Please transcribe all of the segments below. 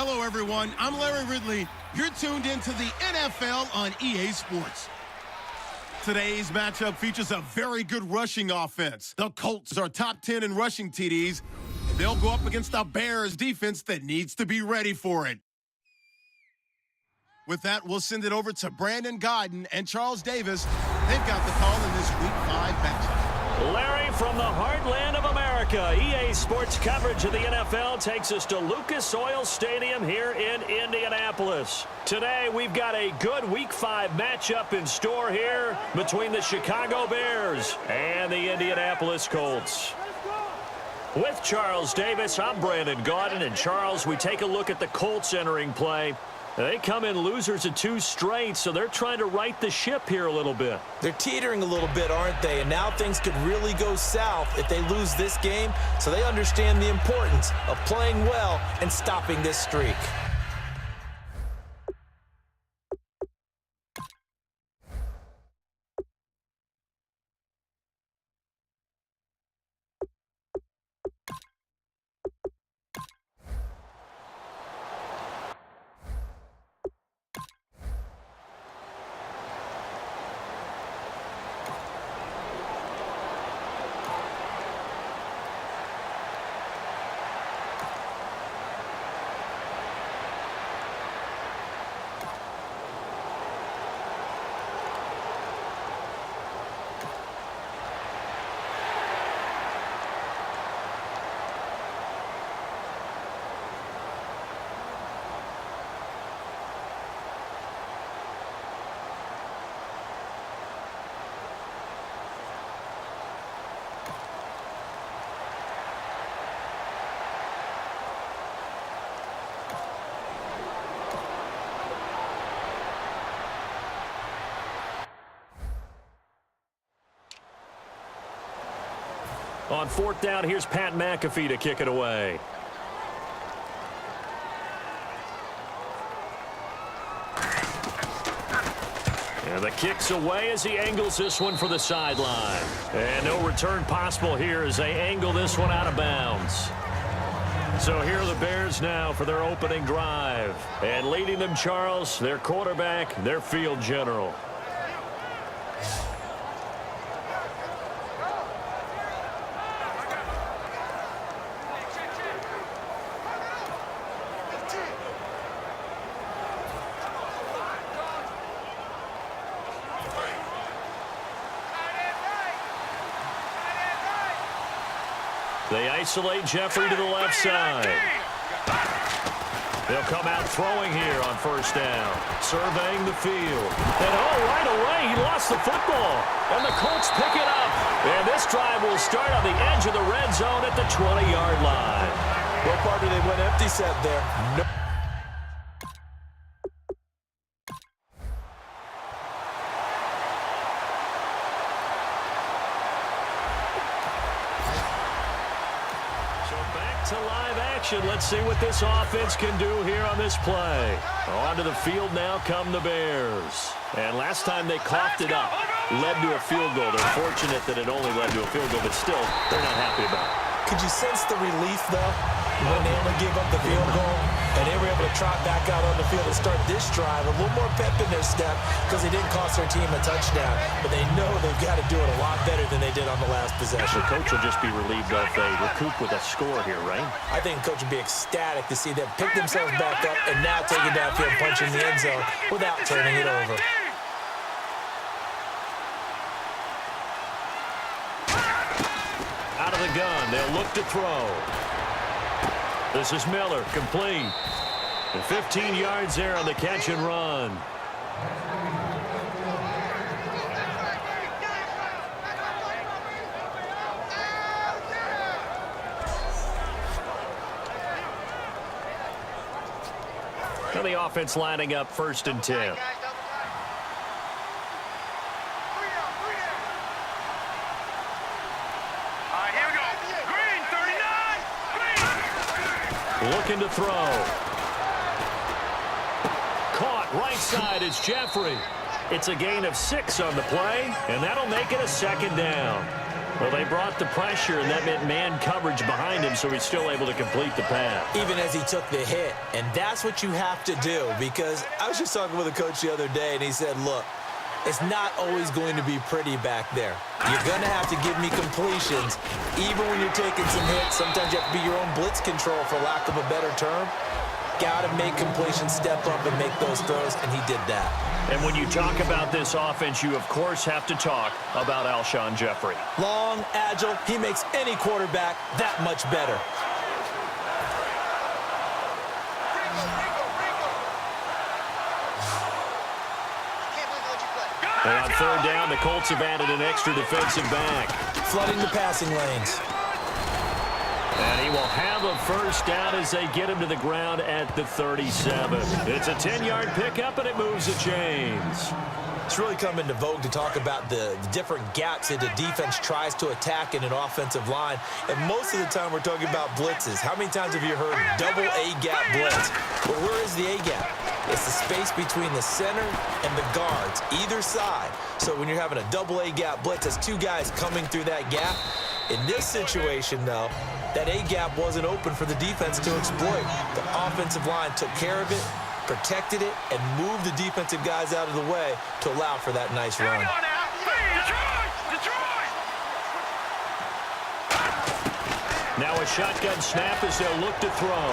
Hello, everyone. I'm Larry Ridley. You're tuned into the NFL on EA Sports. Today's matchup features a very good rushing offense. The Colts are top 10 in rushing TDs. They'll go up against a Bears defense that needs to be ready for it. With that, we'll send it over to Brandon Godden and Charles Davis. They've got the call in this Week 5 matchup. Larry, from the heartland of America, EA Sports coverage of the NFL takes us to Lucas Oil Stadium here in Indianapolis. Today, we've got a good Week 5 matchup in store here between the Chicago Bears and the Indianapolis Colts. With Charles Davis, I'm Brandon Godden, and Charles, we take a look at the Colts entering play. They come in losers of 2 straight, so they're trying to right the ship here a little bit. They're teetering a little bit, aren't they? And now things could really go south if they lose this game, so they understand the importance of playing well and stopping this streak. On 4th down, here's Pat McAfee to kick it away. And the kick's away as he angles this one for the sideline. And no return possible here as they angle this one out of bounds. So here are the Bears now for their opening drive. And leading them, Charles, their quarterback, their field general. They isolate Jeffrey to the left side. They'll come out throwing here on 1st down, surveying the field. And right away, he lost the football. And the Colts pick it up. And this drive will start on the edge of the red zone at the 20-yard line. Well, partner, they went empty set there. No. To live action. Let's see what this offense can do here on this play. Onto the field now come the Bears. And last time they coughed it up, led to a field goal. They're fortunate that it only led to a field goal, but still, they're not happy about it. Could you sense the relief, though, when they only gave up the field goal and they were able to trot back out on the field and start this drive? A little more pep in their step because they didn't cost their team a touchdown, but they know they've got to do it a lot better than they did on the last possession. The coach will just be relieved if they recoup with a score here, right? I think the coach would be ecstatic to see them pick themselves back up and now take it downfield, punching the end zone without turning it over. Out of the gun, they'll look to throw. This is Miller, complete. And 15 yards there on the catch and run. Now the offense lining up 1st and 10. Looking to throw. Caught right side. It's Jeffrey. It's a gain of 6 on the play, and that'll make it a 2nd down. Well, they brought the pressure, and that meant man coverage behind him, so he's still able to complete the pass. Even as he took the hit, and that's what you have to do, because I was just talking with a coach the other day, and he said, look, it's not always going to be pretty back there. You're going to have to give me completions, even when you're taking some hits. Sometimes you have to be your own blitz control, for lack of a better term. Got to make completions, step up, and make those throws, and he did that. And when you talk about this offense, you, of course, have to talk about Alshon Jeffrey. Long, agile, he makes any quarterback that much better. And on third down, the Colts have added an extra defensive back. Flooding the passing lanes. And he will have a first down as they get him to the ground at the 37. It's a 10-yard pickup, and it moves the chains. It's really come into vogue to talk about the different gaps that the defense tries to attack in an offensive line. And most of the time we're talking about blitzes. How many times have you heard double A-gap blitz? Well, where is the A-gap? It's the space between the center and the guards, either side. So when you're having a double A-gap blitz, there's two guys coming through that gap. In this situation, though, that A-gap wasn't open for the defense to exploit. The offensive line took care of it, protected it, and moved the defensive guys out of the way to allow for that nice run. Now a shotgun snap as they'll look to throw.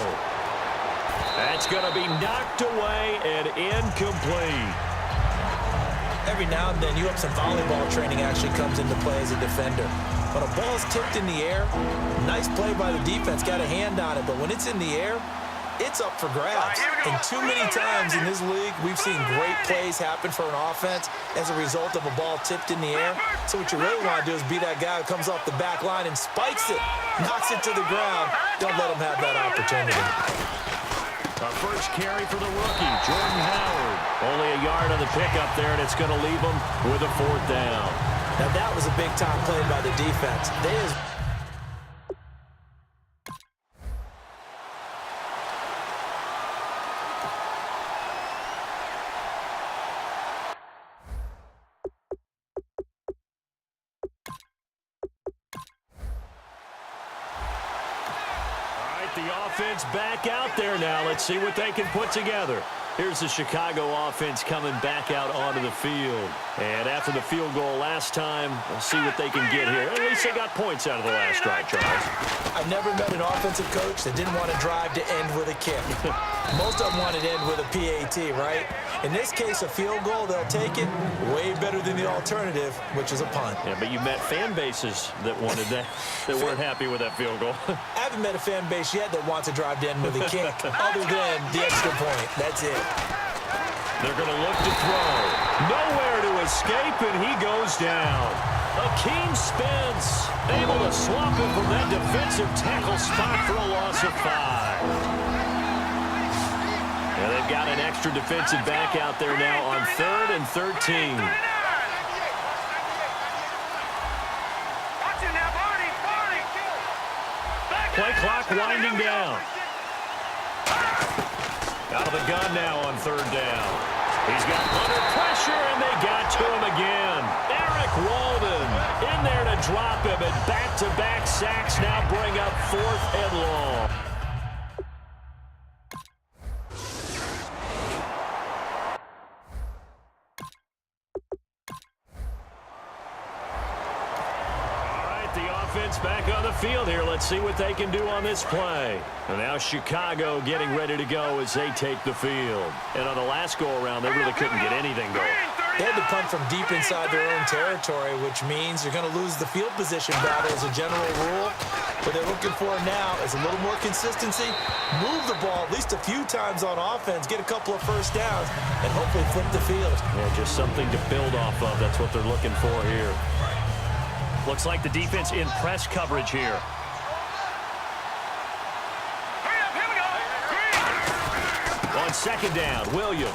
That's going to be knocked away and incomplete. Every now and then, some volleyball training actually comes into play as a defender. When a ball's tipped in the air, nice play by the defense, got a hand on it, but when it's in the air, it's up for grabs. And too many times in this league, we've seen great plays happen for an offense as a result of a ball tipped in the air. So what you really want to do is be that guy who comes off the back line and spikes it, knocks it to the ground. Don't let him have that opportunity. Our first carry for the rookie, Jordan Howard. Only a yard on the pickup there, and it's going to leave him with a fourth down. Now that was a big-time play by the defense. The offense back out there now. Let's see what they can put together. Here's the Chicago offense coming back out onto the field. And after the field goal last time, we'll see what they can get here. At least they got points out of the last drive, Charles. I've never met an offensive coach that didn't want to drive to end with a kick. Most of them wanted to end with a PAT, right? In this case, a field goal, they'll take it. Way better than the alternative, which is a punt. Yeah, but you met fan bases that wanted that, that weren't happy with that field goal. I haven't met a fan base yet that wants to drive to end with a kick, other than the extra point. That's it. They're going to look to throw. Nowhere to escape, and he goes down. Akeem Spence able to swap him from that defensive tackle spot for a loss of 5. And they've got an extra defensive back out there now on 3rd and 13. Play clock winding down. Out of the gun now on 3rd down. He's got under pressure, and they got to him again. Eric Walden in there to drop him, and back-to-back sacks now bring up 4th and long. Back on the field here. Let's see what they can do on this play. And now Chicago getting ready to go as they take the field. And on the last go-around, they really couldn't get anything going. They had to punt from deep inside their own territory, which means you're going to lose the field position battle as a general rule. What they're looking for now is a little more consistency, move the ball at least a few times on offense, get a couple of first downs, and hopefully flip the field. Yeah, just something to build off of. That's what they're looking for here. Looks like the defense in press coverage here. On 2nd down, Williams.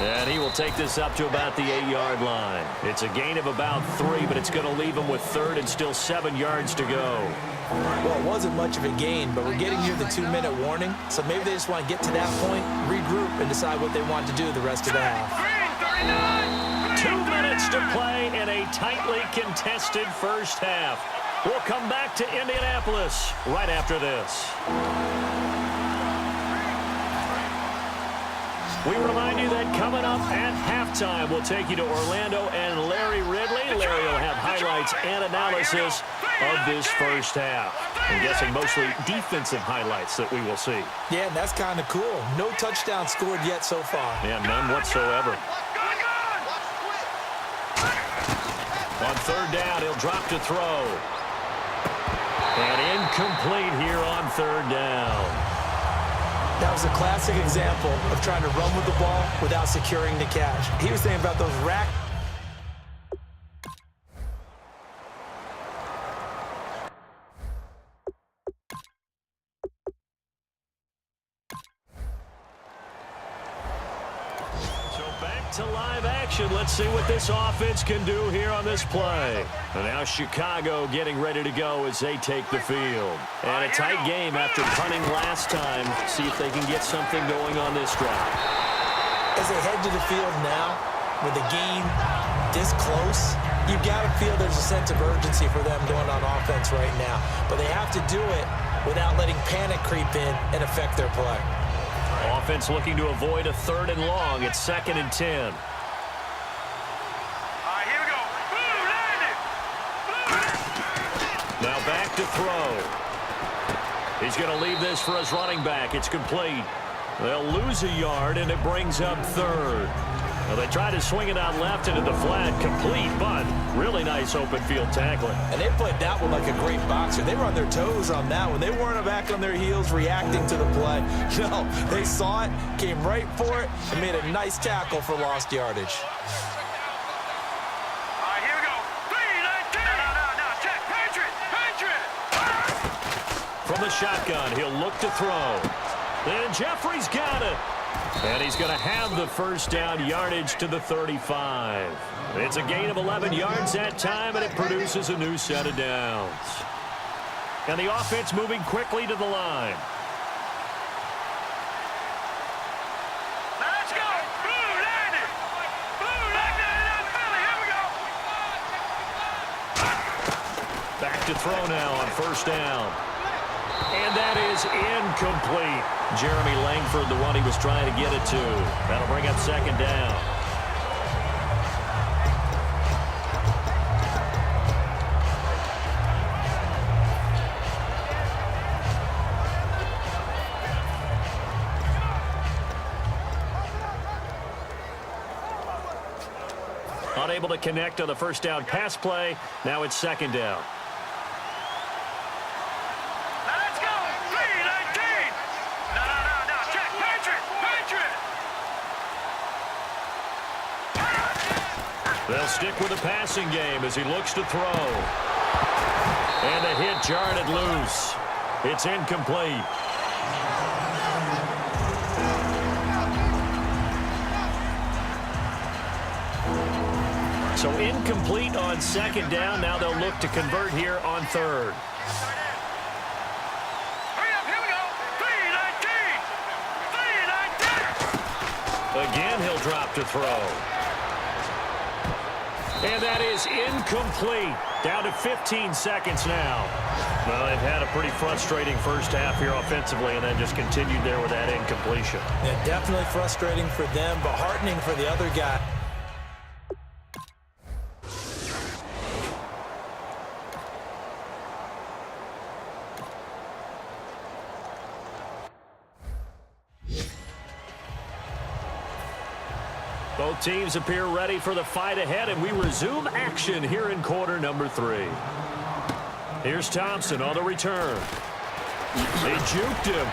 And he will take this up to about the 8-yard line. It's a gain of about 3, but it's going to leave him with 3rd and still 7 yards to go. Well, it wasn't much of a gain, but we're getting near the 2-minute warning, so maybe they just want to get to that point, regroup, and decide what they want to do the rest of the half. 2 minutes minutes to play in a tightly contested first half. We'll come back to Indianapolis right after this. We remind you that coming up at halftime, we'll take you to Orlando and Larry Ridley. Larry will have highlights and analysis of this first half. I'm guessing mostly defensive highlights that we will see. Yeah, and that's kind of cool. No touchdown scored yet so far. Yeah, none whatsoever. On third down, he'll drop to throw. And incomplete here on third down. That was a classic example of trying to run with the ball without securing the catch. He was thinking about those rack. So back to live action. Let's see what this offense can do here on this play. And now Chicago getting ready to go as they take the field. And a tight game after punting last time. See if they can get something going on this drive. As they head to the field now, with the game this close, you've got to feel there's a sense of urgency for them going on offense right now. But they have to do it without letting panic creep in and affect their play. Offense looking to avoid a 3rd and long. It's 2nd and 10. Now back to throw. He's going to leave this for his running back. It's complete. They'll lose a yard, and it brings up 3rd. Well, they try to swing it out left into the flat. Complete, but really nice open field tackling. And they played that one like a great boxer. They were on their toes on that one. They weren't back on their heels reacting to the play. No, they saw it, came right for it, and made a nice tackle for lost yardage. From the shotgun, he'll look to throw. And Jeffrey's got it. And he's going to have the first down, yardage to the 35. It's a gain of 11 yards that time, and it produces a new set of downs. And the offense moving quickly to the line. Let's go. Blue landed. Blue landed. Philly. Here we go. Back to throw now on first down. And that is incomplete. Jeremy Langford, the one he was trying to get it to. That'll bring up 2nd down. Unable to connect on the first down pass play. Now it's 2nd down. They'll stick with the passing game as he looks to throw. And a hit jarred it loose. It's incomplete. So incomplete on 2nd down. Now they'll look to convert here on 3rd. Again, he'll drop to throw. And that is incomplete. Down to 15 seconds now. Well, they've had a pretty frustrating first half here offensively, and then just continued there with that incompletion. Yeah, definitely frustrating for them, but heartening for the other guy. Both teams appear ready for the fight ahead, and we resume action here in quarter number 3. Here's Thompson on the return. They juked him.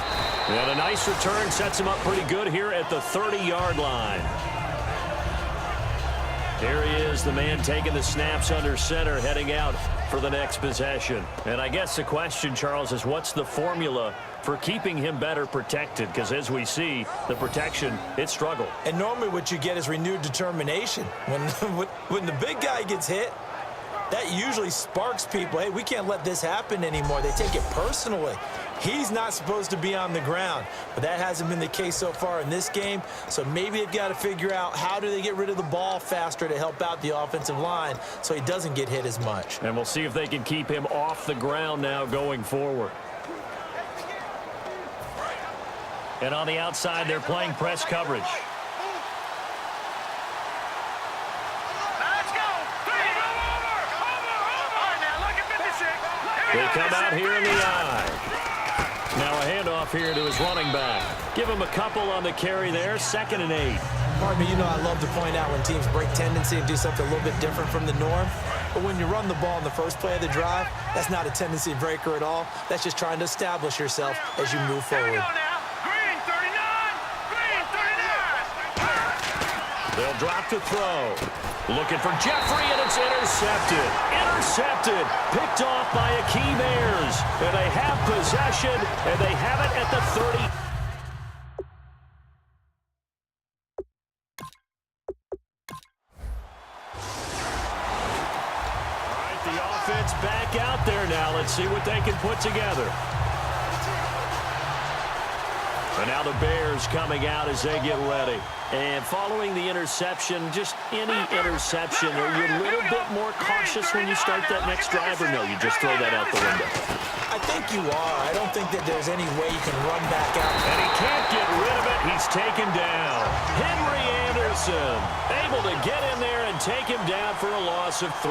And a nice return sets him up pretty good here at the 30-yard line. Here he is, the man taking the snaps under center, heading out for the next possession. And I guess the question, Charles, is what's the formula for keeping him better protected? Because as we see, the protection, it struggled. And normally what you get is renewed determination. When the big guy gets hit, that usually sparks people. Hey, we can't let this happen anymore. They take it personally. He's not supposed to be on the ground, but that hasn't been the case so far in this game. So maybe they've got to figure out how do they get rid of the ball faster to help out the offensive line so he doesn't get hit as much. And we'll see if they can keep him off the ground now going forward. And on the outside, they're playing press coverage. They come out here in the eye. Now a handoff here to his running back. Give him a couple on the carry there. 2nd and 8. Pardon me, you know I love to point out when teams break tendency and do something a little bit different from the norm. But when you run the ball in the first play of the drive, that's not a tendency breaker at all. That's just trying to establish yourself as you move forward. Green 39! Green 39! They'll drop to throw. Looking for Jeffrey, and it's intercepted. Intercepted. Picked off by Akeem Ayers. And they have possession, and they have it at the 30. All right, the offense back out there now. Let's see what they can put together. And now the Bears coming out as they get ready. And following the interception, just any interception, are you a little bit more cautious when you start that next drive, or no, you just throw that out the window? I think you are. I don't think that there's any way you can run back out. And he can't get rid of it. He's taken down. Henry Anderson able to get in there and take him down for a loss of 3.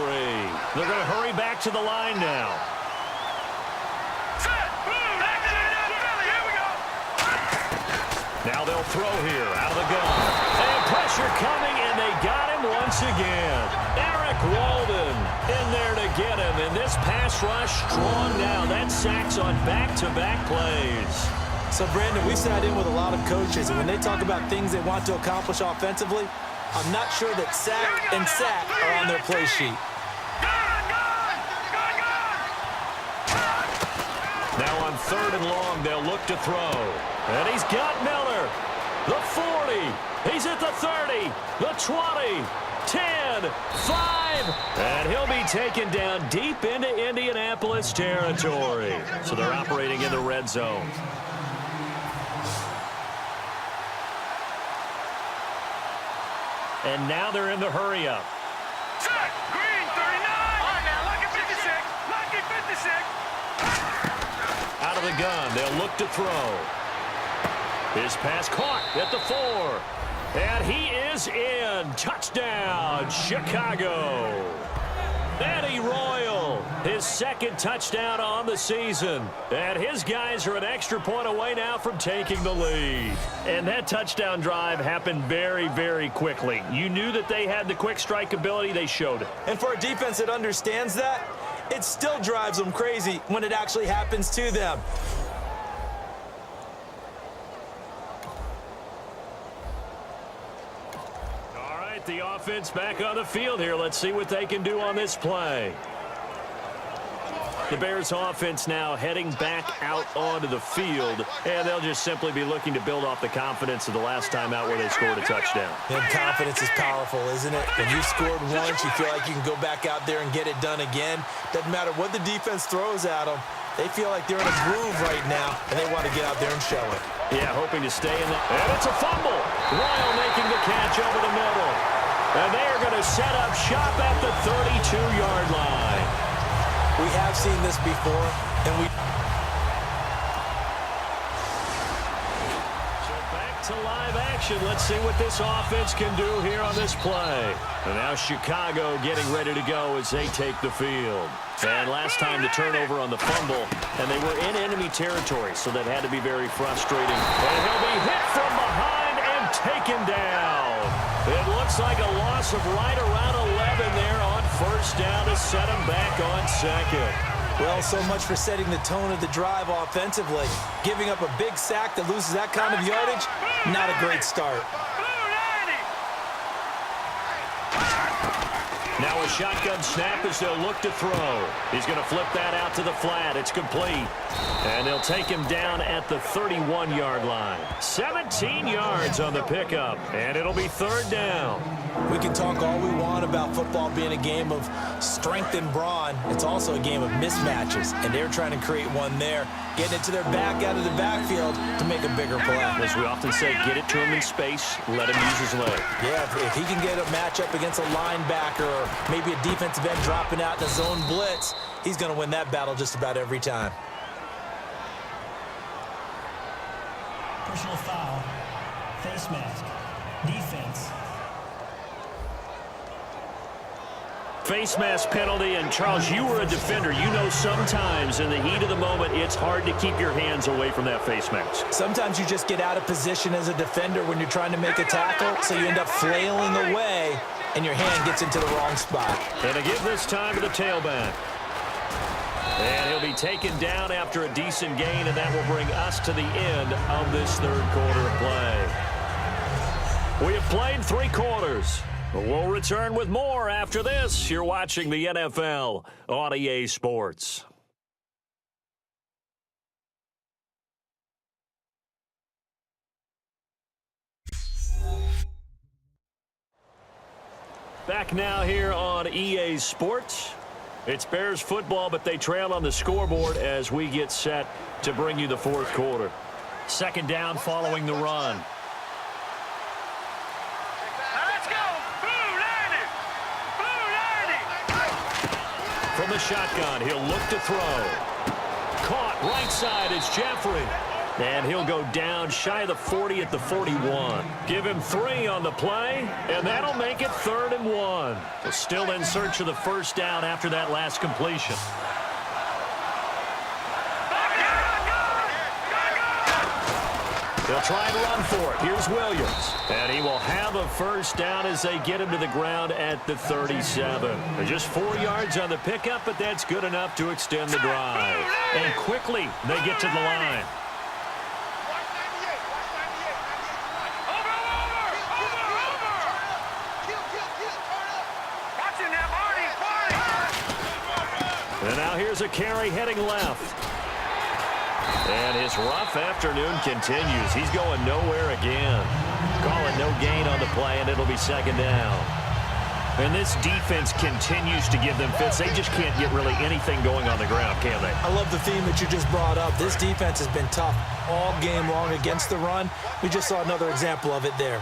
They're going to hurry back to the line now. Now they'll throw here out of the gun. And pressure coming, and they got him once again. Eric Walden in there to get him. And this pass rush strong now. That sacks on back-to-back plays. So, Brandon, we sat in with a lot of coaches, and when they talk about things they want to accomplish offensively, I'm not sure that sack and sack are on their play sheet. Now on 3rd and long, they'll look to throw. And he's got Miller. The 40. He's at the 30. The 20. 10. 5. And he'll be taken down deep into Indianapolis territory. So they're operating in the red zone. And now they're in the hurry-up. Check. Green 39. All right, now, lucky 56. Lucky 56. Out of the gun, they'll look to throw. His pass caught at the 4. And he is in. Touchdown, Chicago. Eddie Royal, his 2nd touchdown on the season. And his guys are an extra point away now from taking the lead. And that touchdown drive happened very, very quickly. You knew that they had the quick strike ability. They showed it. And for a defense that understands that, it still drives them crazy when it actually happens to them. All right, the offense back on the field here. Let's see what they can do on this play. The Bears offense now heading back out onto the field, and they'll just simply be looking to build off the confidence of the last time out where they scored a touchdown. And confidence is powerful, isn't it? When you scored once, you feel like you can go back out there and get it done again. Doesn't matter what the defense throws at them. They feel like they're in a groove right now, and they want to get out there and show it. Yeah, hoping to stay in that. And it's a fumble. Royal making the catch over the middle. And they are going to set up shop at the 32-yard line. We have seen this before, and we... So back to live action. Let's see what this offense can do here on this play. And now Chicago getting ready to go as they take the field. And last time the turnover on the fumble, and they were in enemy territory, so that had to be very frustrating. And he'll be hit from behind and taken down. It looks like a loss of right around 11 there on 1st down to set him back on 2nd. Well, so much for setting the tone of the drive offensively. Giving up a big sack that loses that kind of yardage, not a great start. Now Now a shotgun snap as they'll look to throw. He's going to flip that out to the flat. It's complete. And they'll take him down at the 31-yard line. 17 yards on the pickup, and it'll be third down. We can talk all we want about football being a game of strength and brawn. It's also a game of mismatches, and they're trying to create one there, getting it to their back out of the backfield to make a bigger play. As we often say, get it to him in space, let him use his leg. Yeah, if he can get a matchup against a linebacker or maybe a defensive end dropping out in a zone blitz, he's going to win that battle just about every time. Personal foul, face mask, defense. Face mask penalty, and Charles, you were a defender. You know sometimes in the heat of the moment, it's hard to keep your hands away from that face mask. Sometimes you just get out of position as a defender when you're trying to make a tackle, so you end up flailing away, and your hand gets into the wrong spot. And to give this time to the tailback. And he'll be taken down after a decent gain, and that will bring us to the end of this third quarter of play. We have played 3 quarters. We'll return with more after this. You're watching the NFL on EA Sports. Back now here on EA Sports. It's Bears football, but they trail on the scoreboard as we get set to bring you the fourth quarter. Second down following the run. From the shotgun, he'll look to throw. Caught right side, it's Jeffrey. And he'll go down shy of the 40 at the 41. Give him 3 on the play, and that'll make it 3rd and 1. Still in search of the first down after that last completion. They'll try and run for it. Here's Williams. And he will have a first down as they get him to the ground at the 37. Just 4 yards on the pickup, but that's good enough to extend the drive. And quickly, they get to the line. And now here's a carry heading left. And his rough afternoon continues. He's going nowhere again. Call it no gain on the play, and it'll be second down. And this defense continues to give them fits. They just can't get really anything going on the ground, can they? I love the theme that you just brought up. This defense has been tough all game long against the run. We just saw another example of it there.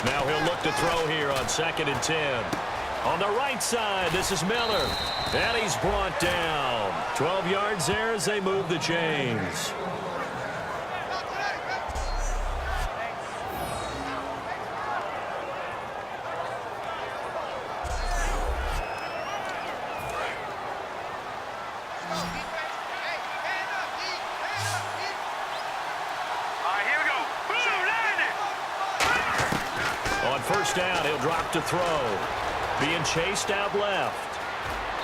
Now he'll look to throw here on 2nd and 10. On the right side, this is Miller. And he's brought down. 12 yards there as they move the chains. On first down, he'll drop to throw. Being chased out left.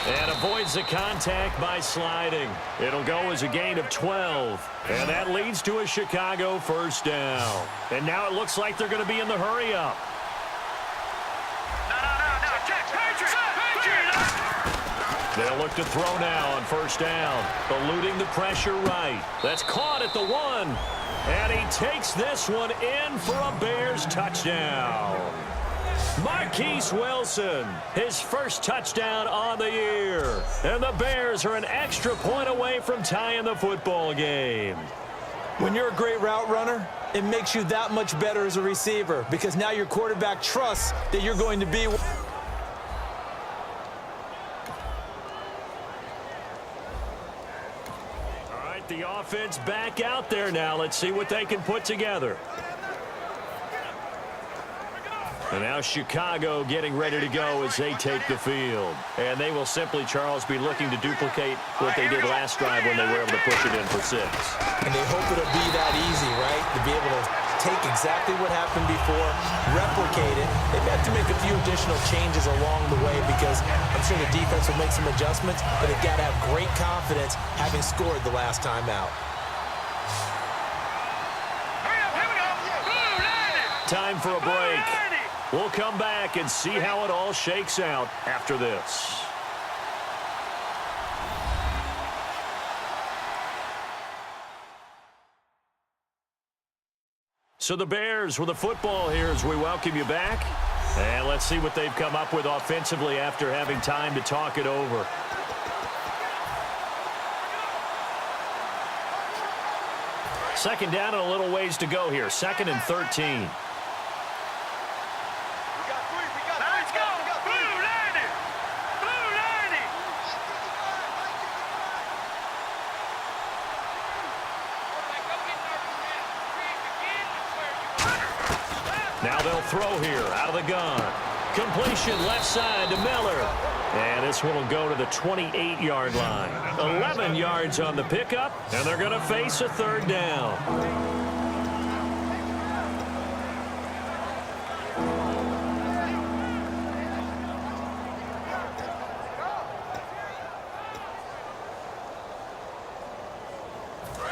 And avoids the contact by sliding. It'll go as a gain of 12. And that leads to a Chicago first down. And now it looks like they're going to be in the hurry-up. They'll look to throw now on first down. Eluding the pressure right. That's caught at the 1. And he takes this one in for a Bears touchdown. Marquise Wilson, his first touchdown on the year. And the Bears are an extra point away from tying the football game. When you're a great route runner, it makes you that much better as a receiver because now your quarterback trusts that you're going to be... The offense back out there now. Let's see what they can put together. And now Chicago getting ready to go as they take the field. And they will simply, Charles, be looking to duplicate what they did last drive when they were able to push it in for 6. And they hope it'll be that easy, right? To be able to take exactly what happened before, replicate it. They've had to make a few additional changes along the way because I'm sure the defense will make some adjustments, but they've got to have great confidence having scored the last time out. Hurry up, Time for a break. We'll come back and see how it all shakes out after this. So the Bears with the football here as we welcome you back. And let's see what they've come up with offensively after having time to talk it over. Second down and a little ways to go here. 2nd and 13. Let's go. Blue 90. Blue 90. Now they'll throw here out of the gun. Completion left side to Miller. And this one will go to the 28-yard line. 11 yards on the pickup, and they're going to face a 3rd down.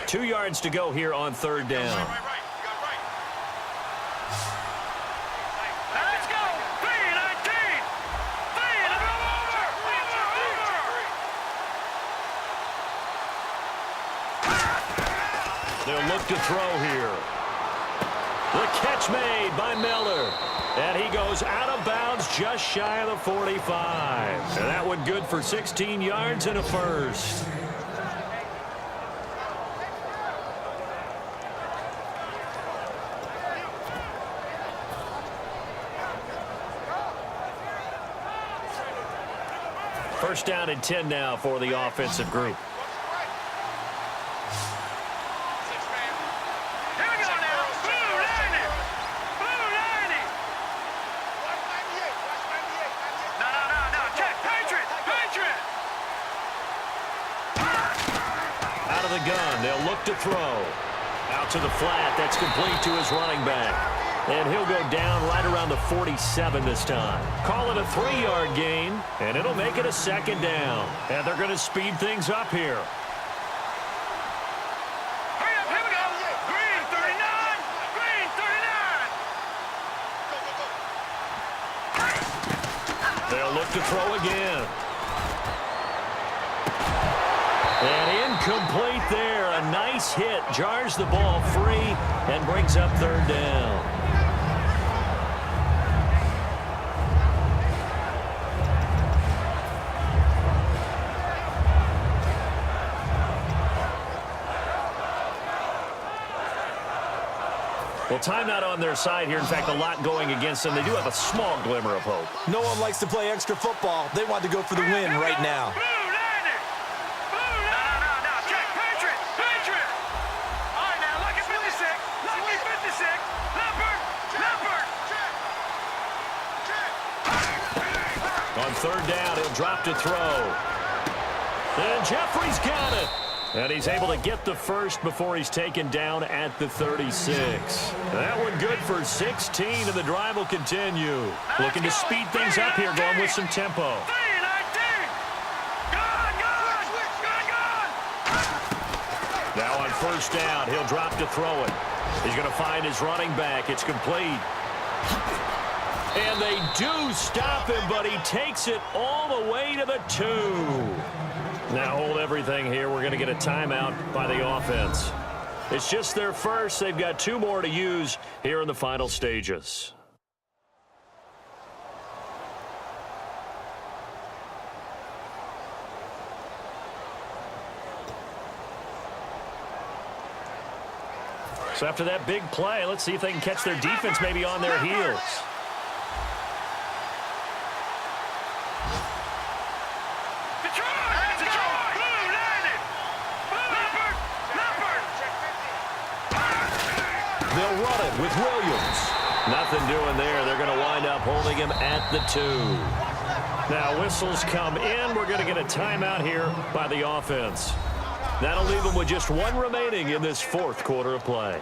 Two yards to go here on 3rd down. Let's go. 3-19. They'll look to throw here. The catch made by Miller. And he goes out of bounds just shy of the 45. And that one good for 16 yards and a first. First down and 10 now for the offensive group. Here we go now. Blue 90. Blue 90. No. Check. Patriot. Patriot. Out of the gun, they'll look to throw. Out to the flat, that's complete to his running back. And he'll go down right around the 47 this time. Call it a 3-yard gain, and it'll make it a 2nd down. And they're going to speed things up here. Hurry up. Here we go. Green 39. Green 39. They'll look to throw again. And incomplete there. A nice hit. Jars the ball free and brings up 3rd down. Well, timeout on their side here. In fact, a lot going against them. They do have a small glimmer of hope. No one likes to play extra football. They want to go for the win right now. Blue 90. Blue 90. No. Check. Patriot. Patriot. All right, now. Lucky 56. Lucky 56. Leopard. Leopard. On 3rd down, he'll drop to throw. And Jeffrey's got it. And he's able to get the first before he's taken down at the 36. That one good for 16, and the drive will continue. Looking to speed things up here, going with some tempo. 3-19. Gone. Now on 1st down, he'll drop to throw it. He's going to find his running back. It's complete. And they do stop him, but he takes it all the way to the 2. Now hold everything here. We're going to get a timeout by the offense. It's just their first. They've got 2 more to use here in the final stages. So after that big play, let's see if they can catch their defense maybe on their heels. They'll run it with Williams. Nothing doing there. They're going to wind up holding him at the 2. Now whistles come in. We're going to get a timeout here by the offense. That'll leave them with just 1 remaining in this 4th quarter of play.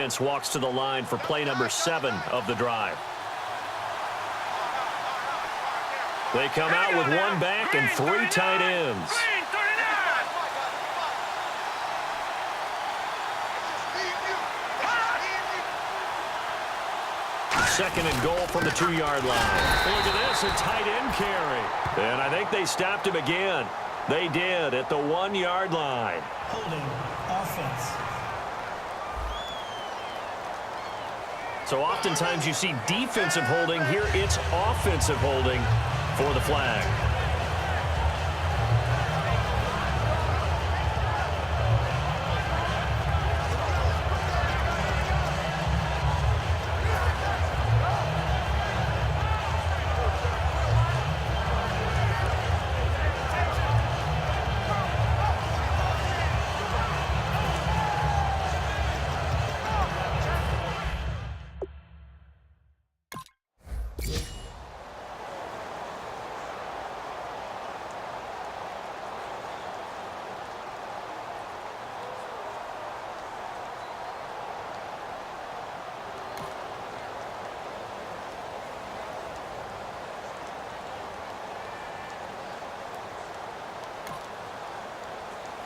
offense walks to the line for play number 7 of the drive. They come out with one back and 3 tight ends. Green 39. Second and goal from the 2-yard line. Look at this, a tight end carry. And I think they stopped him again. They did at the 1-yard line. Holding offense. So oftentimes you see defensive holding. Here it's offensive holding for the flag.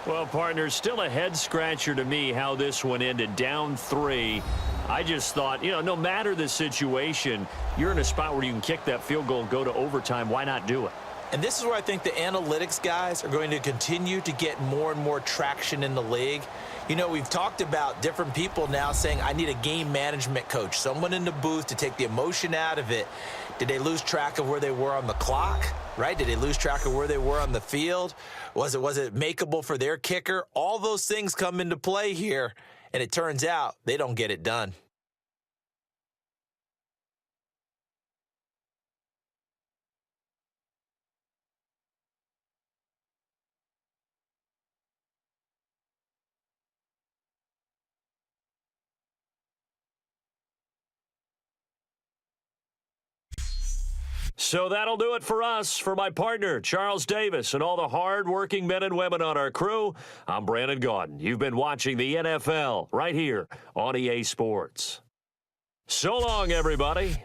Well, partner, still a head-scratcher to me how this one ended, down 3. I just thought, no matter the situation, you're in a spot where you can kick that field goal and go to overtime. Why not do it? And this is where I think the analytics guys are going to continue to get more and more traction in the league. We've talked about different people now saying, I need a game management coach, someone in the booth to take the emotion out of it. Did they lose track of where they were on the clock, right? Did they lose track of where they were on the field? Was it makeable for their kicker? All those things come into play here, and it turns out they don't get it done. So that'll do it for us. For my partner, Charles Davis, and all the hard-working men and women on our crew, I'm Brandon Gaudin. You've been watching the NFL right here on EA Sports. So long, everybody.